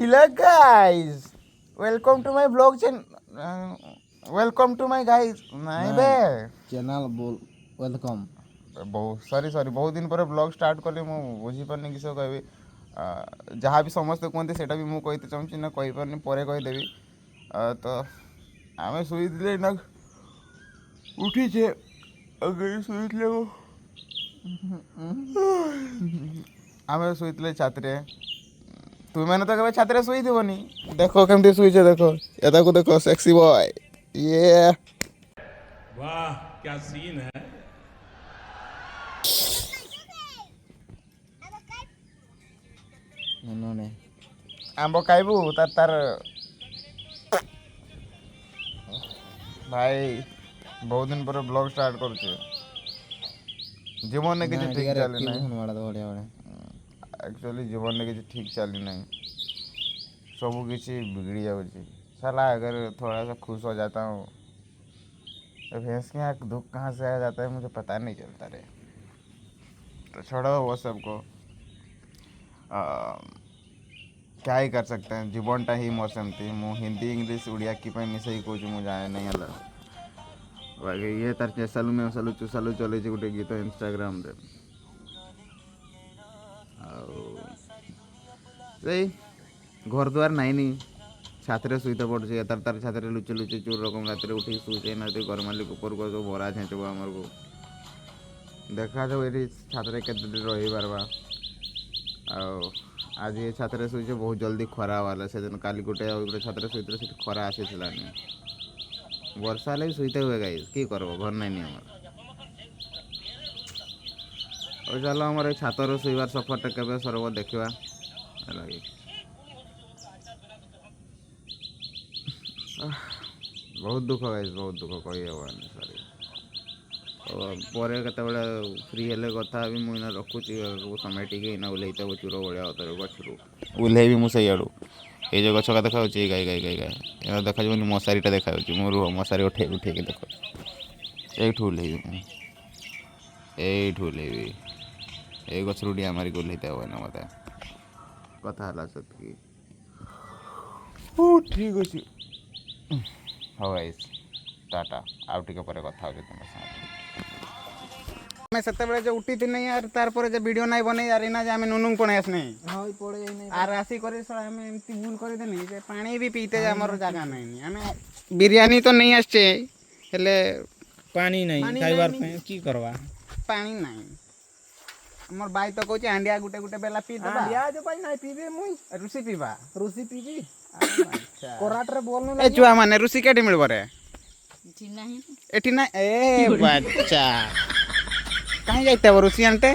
Hello guys, welcome to my vlog channel. Welcome to my guys. नहीं बे channel बोल welcome बहुत sorry बहुत दिन पर ब्लॉग स्टार्ट कले मु बुझी पारनी किस कहबी जहाँ भी समस्ते कहते सेटा भी मुझे कहते चाहूँगी ना कही पारनी पर कहीदेवी तो आम शुईले ना उठी शुईले आम शुईले छात्रे तुम मैंने तो कभी छात्रे शुई थी देखो केमती शुईचे देखो ये को देखो सेक्सी बॉय ये वाह क्या सीन है। उन्होंने आंब खाइबू तार तार भाई बहुत दिन पर ब्लॉग स्टार्ट करुचे जीवन ने किसी ठीक चली ना एक्चुअली जीवन ने किसी ठीक चली नहीं सब किसी बिगड़ी जाऊँगी साला अगर थोड़ा सा खुश हो जाता हूँ तो भैंस के यहाँ दुख कहाँ से आ जाता है मुझे पता नहीं चलता रे। तो छोड़ो वो सबको क्या ही कर सकते हैं जीवनटा ही मौसम थी मु हिंदी इंग्लिश उड़िया की मिसई कौच मुझे जाने नहीं है बाकी ये तार चेसालू में चुसालू चले गोटे गीत इंस्टाग्राम रे से घर द्वार नाइनी छात्र शुईते पड़े तार तार छात्र लुचे लुचे चोर रकम रात उठी शुचे ना घर मालिक ऊपर को भरा छेचब आमर को देखा जाऊ ये छात्र केते रही पारबा आज ये छात्र शुचे बहुत जल्दी खरा वाला से दिन काली गोटे गोटे छात्र शुते से खरा आसी वर्षा लगे शुईते हुए गाई कि करब घर नाइनी आमर और चलो आमर छातर शुईबार सफर के सरब देखा बहुत दुख गाइस बहुत दुख कही हेनी सॉरी पर केत फ्री हेले कथा भी मुझे रखुची समय टी ओल्ल चूर भाया गचरू ओल्लैबी मुझे आड़ू ये जो गछका देखा गाई गाई गाई गाई देखा मशारीटा देखा मो मशारी उठे उठे देख यू ओल्लैबी ओल्लैबी ये गचरू डिया मारिक ओल्लैते हेना मत कथा है सतकी ठीक अच्छे हाँ गाइस टाटा आउ टिके पर कथा हो तुम मैं सेते जो उठी थी नहीं यार तार पर जो वीडियो नहीं बने यार इना जे आमे नुनुंग पणे आस नहीं हां पड़े नहीं आर आसी करे सळा आमे एमती भूल करे देनी जे पानी भी पीते हमर जगह नहीं आमे बिरयानी तो नहीं आछे हेले पानी नहीं खाइबार पे की करवा पानी नहीं हमर भाई तो कहचे हांडिया गुटे गुटे बेला पी देबा हांडिया जो भाई नहीं पीबे मुई रुसी पीबी अच्छा कोराट रे बोल न ए जुआ माने रुसी केडी मिलबो रे नहीं एठी ना ए बच्चा कहीं जाते हो रुसी आंटे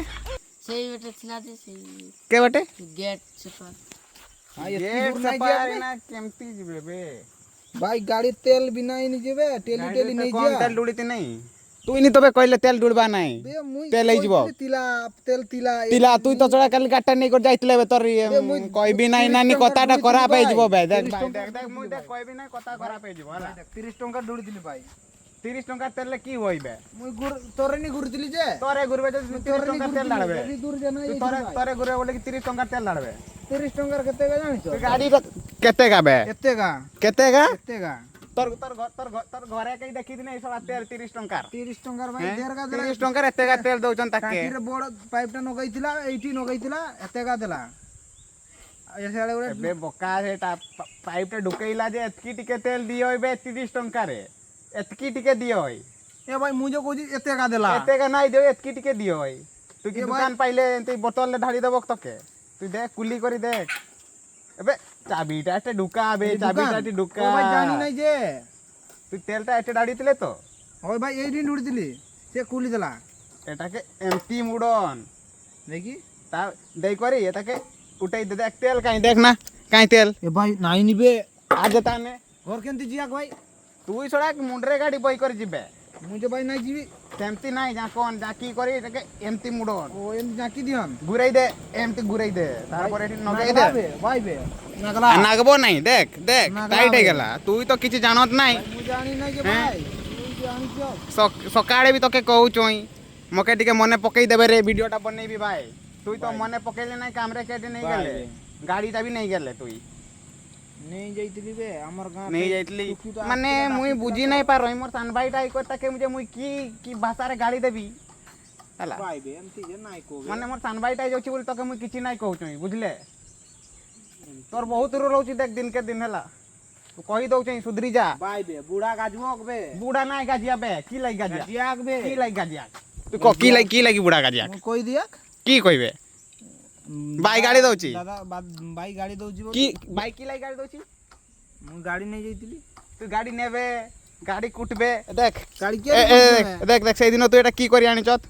सही बेटे थिला दे सही के बटे गेट से पर हां ये गेट से पार ना केमती जिबे बे भाई गाड़ी तेल बिना ही नहीं जेबे टेली टेली नहीं कौन जा तेल डुड़ीती नहीं तू इनी तबे कहले तेल डुड़बा नहीं बे मुई तेल ही जीवो तिला तेल तिला तिला तू तो चढ़ा कल गाटा नहीं कर जाइतले बे तोर कहबी नहीं नानी कथाटा खराब हो जीवो बे देख भाई देख मुई देख कहबी नहीं कथा खराब हो जीवो हला 30 टंका डुड़ी दिली भाई 30 टंका तेल की होइबे मुई गुर तोरे नहीं गुरतिली जे तोरे गुरबे 30 टंका तेल डालबे अभी दूर जाना है तोरे तोरे गुरबे बोले कि 30 टंका तेल डालबे 30 टंका केते का जानि छ गाड़ी केते का बे केते का तोर घरे कहीं देखी नहीं सब तेल 30 टंका 30 टंका भाई देर का 30 टंका एते का तेल दउचन ताके काठी रे बड़ पाइपटा नगैथिला 80 नगैथिला एते का देला ऐसे वाले गुरे बे बोका हेटा पाइपटा ढुकैला जे एतकी टिके तेल दियो बे 30 टंका रे एतकी टिके दियो होई ए भाई मुझे कोजी एते का देला एते का नहीं दियो एतकी टिके दियो होई तू की दुकान पाइले एते बोतल ले ढाली देबो तके तू देख कुली करी देख एबे चाबीटा एते ढुका बे चाबीटा एते ढुका ओ भाई जानी नहीं जे तू तेलटा एते डाडीतले तो ओय भाई एडी डुड़ितली से कुली देला एटा के एमटी मुडन देखी ता देई करी एटाके उठाई दे देख तेल काई देख ना काई तेल ए भाई नाई निबे आज ताने घर केंती जिया भाई तू ही छोड़ा मुंडरे गाड़ी बई कर जिबे मुझे भाई नहीं जीवी सेमती नहीं जा कौन जा की करी एटाके एमटी मुडन ओ एम जाकी दिहन घुराई दे एमती घुराई दे तार पर एटी नगाई दे भाई बे नगला नागबो नहीं देख देख नागला टाइट बे। हे गेला तू ही तो किछि जानत नहीं मुझे जानी नहीं जे भाई तू जानी क्यों सकाळे भी तोके कहू चोई मके टिके मने पकई देबे रे वीडियोटा बनैबी भाई तू तो मने पकैले नहीं काम रे केटी नहीं गेले गाड़ीटा भी नहीं गेले तू नहीं जाइतली बे हमर गां नहीं जाइतली माने मुई बुझी नहीं पार रही मोर सान भाईटा आई कोता के मुझे मुई की भाषा रे गाड़ी देबी हला भाई बे एमती जे नाइ को माने मोर सान भाईटा जाउची बोली तके मुई किछि नहीं कहउछई बुझले तोर बहुत रो रहउची देख दिन के दिन हला तू कहि दउछई सुधरी जा भाई बे बूढ़ा गाजवक बे बूढ़ा नहीं गाजिया बे की लाई गाजिया जियाक बे की लाई गाजिया तू को की लाई बूढ़ा गाजिया कोई दियाक की कहबे बाई गाड़ी दउची दादा बाई गाड़ी दउची की बाई की लाई गाड़ी दउची मु गाड़ी नहीं जाइतली तू गाड़ी नेबे गाड़ी कुटबे देख गाड़ी ए, ए, देख देख से दिन तू एटा की करी आनी चत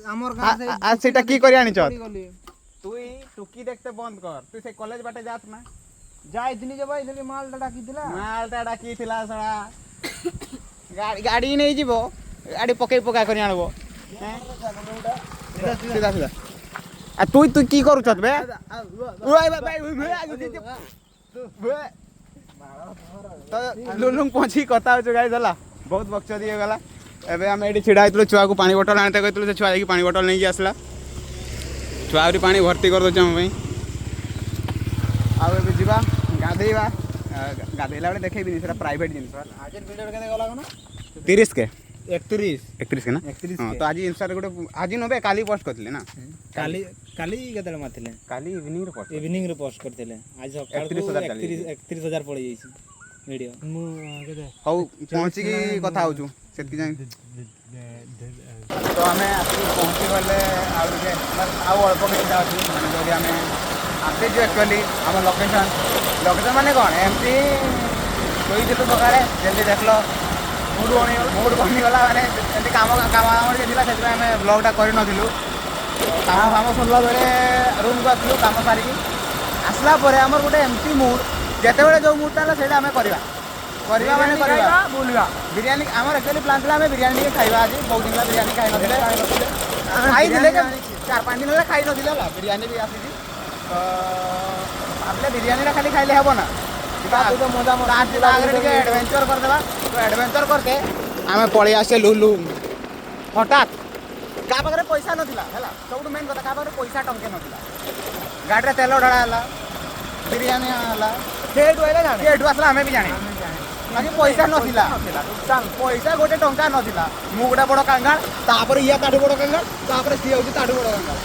हमर गां से आज सेटा की करी आनी चत गली तू टुकी देखते बंद कर तू से कॉलेज बाटे जात ना जाइतली जे भाई थली माल डाटा कितला मालटा डाकी थिला सळा गाड़ी गाड़ी नहीं जीवो गाड़ी पकई पका करी आनबो सीधा सीधा आ तू तू की करू छत बे ओए बाबा ओए आगु दे तो लुलुंग पहुंची कथा हो गाई दला बहुत बक्स दिए गला एबे हम एडी छिड़ा आइतलो छुआ को पानी बोतल आनते कहतलो से छुआ जाकी पानी बोतल नहीं आसला छुआ आउरी पानी भर्ती कर दो हम भाई आउ एबे जीवा गाधेइबा गाधेला बेले देखै बिनी सेटा प्राइवेट जिनिस आज वीडियो केते गला कोन 30 के 31 के ना 31 हाँ, तो आज इंस्टा रे गोटे आज नबे काली पोस्ट करथिले ना काली काली केते मारथिले काली इवनिंग रे पोस्ट इवनिंग रे पोस्ट करथिले आज सकाळ 31,000 पड़ी जाईसी वीडियो मु केते हौ पहुंची की कथा होजु सेतकी जाई तो हमें पहुंची गले आउ जे आउ अल्प के जाउछु माने जदी हमें आते जो एक्चुअली हम लोकेशन माने कोन एमपी कोई जे तो बगाड़े जल्दी देखलो मूड बनी गला माने एमती काम के दिला से हमें ब्लॉगटा करि नथिलु काम सुनला बेले रूम को आसलु काम सारिकी आसला परे हमर गोटे एमती मूड जेते बेले जो मूडटा हला सेटा हमें करबा माने करबा बुलवा बिरयानी हमर एक्चुअली प्लान था हमें बिरयानी के खाइबा आज बहुत दिन बिरयानी खाइ नथिले खाइ दिले के 4-5 दिन होला खाइ नथिले ला बिरयानी भी आसी तो आपले बिरयानी रा खाली खाइले हेबो ना तू तो मजा मजा आगे के एडवेंचर कर देबा तो एडवेंचर करके हमें पळी आसे लुलु हठात का पाखरे पैसा नथिला हैला सबटु मेन कथा का पाखरे पैसा टंके नथिला गाड़ी रे तेल ढाळा हला बिरयानी हला सेट होइले जाने सेट आसला हमें भी जाने बाकी पैसा नथिला पैसा गोटे टंका नथिला मु गोटे बड़ कांगाल तापर इया ताडू बड़ कांगाल तापर सी होची ताडू बड़ कांगाल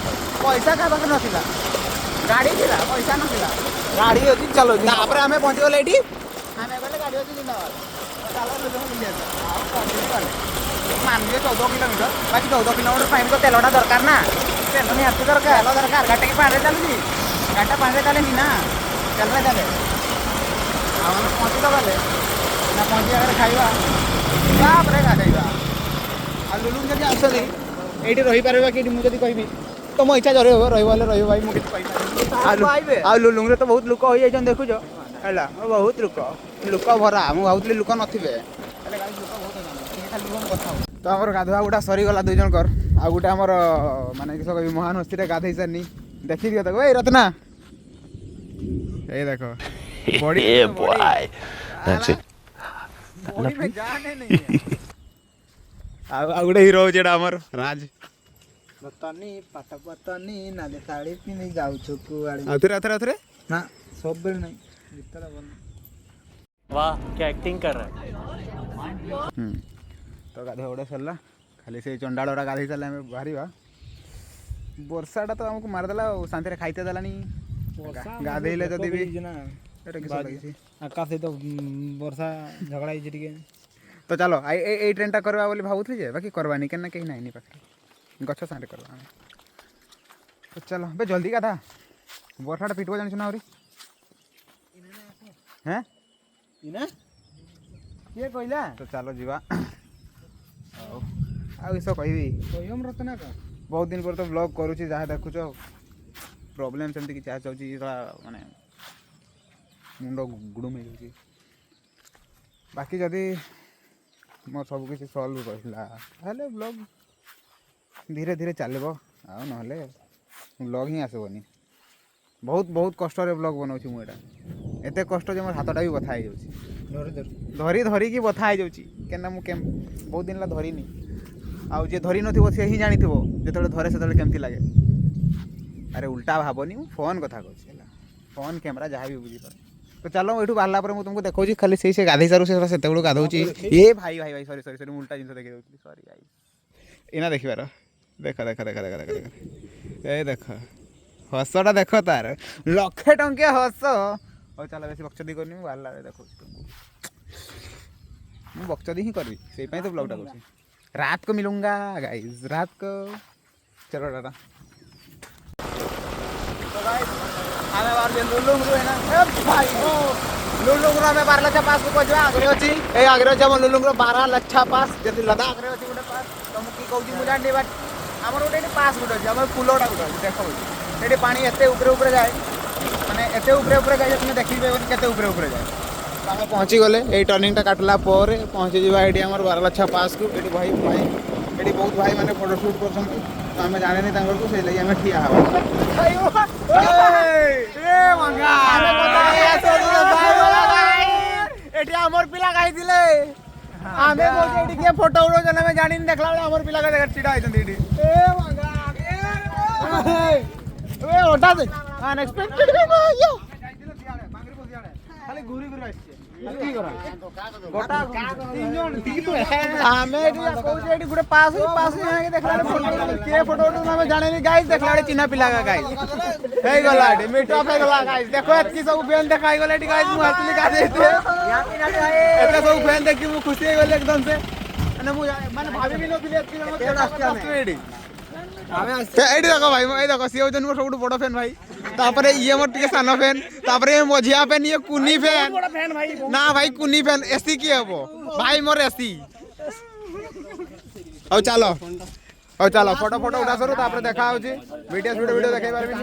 पैसा का पाखरे नथिला गाड़ी थिला पैसा नथिला गाड़ी होची चलो तापर हमें पहुंच गेले एठी हमें गले गाड़ी होची जिंदाबाद चलो लुलु मिल जाता आ पहुंच गले मान लिए 14 किलोमीटर बाकी 14 किलोमीटर फाइन को तेलटा दरकार ना तेल नहीं आती दरकार गाड़ी की पानी चलती गाड़ी पानी चले ना तेल चले हम पहुंची तो गले ना पहुंची अगर खाइबा तापर गाधेइबा आ लुलु जदी आसली एठी रही परबा कि मु जदी कहबी तो मो इच्छा जरे हो रहिबो भाई मु किछ पाइबा आ लुलुंग रे तो बहुत लोक होई जाइछन देखु जो हैला बहुत लोक भरा मु भाउतली लोक नथिबे हेले गाड़ी लोक बहुत होई खाली लोक कथा तो हमर गाधवा गुडा सरी गला दुई जन कर आ गुटा हमर माने किस कहबी महान हस्ती रे गाधै सरनी देखि दियो तको ए रत्ना ए देखो body a boy that's it body में जान नहीं है आ गुडा हीरो जेडा हमर राज बतानी पाटा बतानी नाले साड़ी पिनी जाऊ छु कुआड़ी अथरे ना सब बेल नहीं भीतर बन वाह क्या एक्टिंग कर रहा है। तो गाधे ओडे सरला खाली से चंडाळोरा गाधे चला हमें बाहरीबा वर्षाटा तो हमको मार देला शांति रे खाइते देलानी गाधेले जदी भी एटा किस लागिसी आकाश से तो वर्षा झगड़ा ही जिटी के तो चलो ए ट्रेनटा करबा बोली भाबुथि जे बाकी करबानी केना केही नाही पाखे गछ सारे करबा तो चलो बे जल्दी गाधा वर्षाटा पिटबो जानि सुना औरी हैं इना के कहला तो चलो जीवा आ इसो कहबी कोयम रतना का बहुत दिन पर तो ब्लॉग करूची जहाँ देखुच प्रॉब्लम सेमती कि चाह चाहूँ माने मुंड गुड़ुम हो बाकी जदि मो सब किसी सल्व रहा ब्लॉग धीरे धीरे चलो आने ब्लॉग ही आसबनी बहुत बहुत कष्ट ब्लॉग बनाऊँ मुझे एत कष्ट जो मोर हाथटा भी बथा धरी धरिकी बथा हो जाना मुझे बहुत दिन धरनी आउ जे धरी नथिबो से ही जानी थिबो जेतले धरे सेतले केमती लागे अरे उल्टा भाबनी फोन कथा कहछि फोन कैमरा जहाँ भी बुझी पार तो चलो ये बाहर पर तुमको देखा खाली से गाधे सारू से गाधौची ए भाई भाई भाई सॉरी सॉरी सॉरी उल्टा जिन देखी दूसरी सॉरी भाई इना देखिबार देख देख देख देख देख देख ए देख हसटा देख तार लक्षे टंकिया हस और चलो बेसी बक्चदी करनी बाहर देखो मैं बक्चदी ही करबी से तो ब्लॉगटा कर रात को मिलूंगा गाइस रात को चलो टाटा तो गाइस हमें बार दिन लुलुंगरू है ना ए भाई ओ लुलुंगरू हमें 12 लक्षा पास को पहुंचवा आगरे अछि ए आगरे जब लुलुंगरू 12 लक्षा पास जति लदाख रे अछि गुटे पास तुम की कहू मु जानि बट हमर गुटे पास गुटे अछि हमर पुलोटा गुटे देखो एठी पानी एते ऊपर ऊपर जाए माने एते ऊपर ऊपर जाए तुम देखि बेबनी केते ऊपर ऊपर जाए आम पहुँची गले ये टर्निंग काटला पर पहुँची जावा ये आम 12 लक्षा पास को ये भाई भाई ये बहुत भाई मैंने फोटोशूट कर तो आम जाने को से लगे आम ठिया आमर पिला खाई आमे किए फोटो उड़ो जन जानी देखला आमर पिला का जगह छिड़ा होती हठात अनएक्सपेक्टेड खाली घूरी घूरी आछे की करा गोटा हमें कहू जे गुटे पास के देखला के फोटो हमें जाने नहीं गाइस देखला चिन्हा पिला का गाइस हे गला मीटअप हे गला गाइस देखो एतकी सब फैन देखाई गले गाइस मु हसली का देते एतका सब फैन देखि मु खुशी हो गले एकदम से माने भाभी भी नथिले एतकी हम एडी देखो भाई ए देखो सी होजन मोर सबटु बड़ फैन भाई तापरे ये मोर टिके सानो फैन तापरे मझिया फैन ये कुनी फैन ना भाई कुनी फैन एसी की हबो भाई मोर एसी औ चलो फोटो उठा सरू तापरे देखा होची वीडियो देखाई पारबी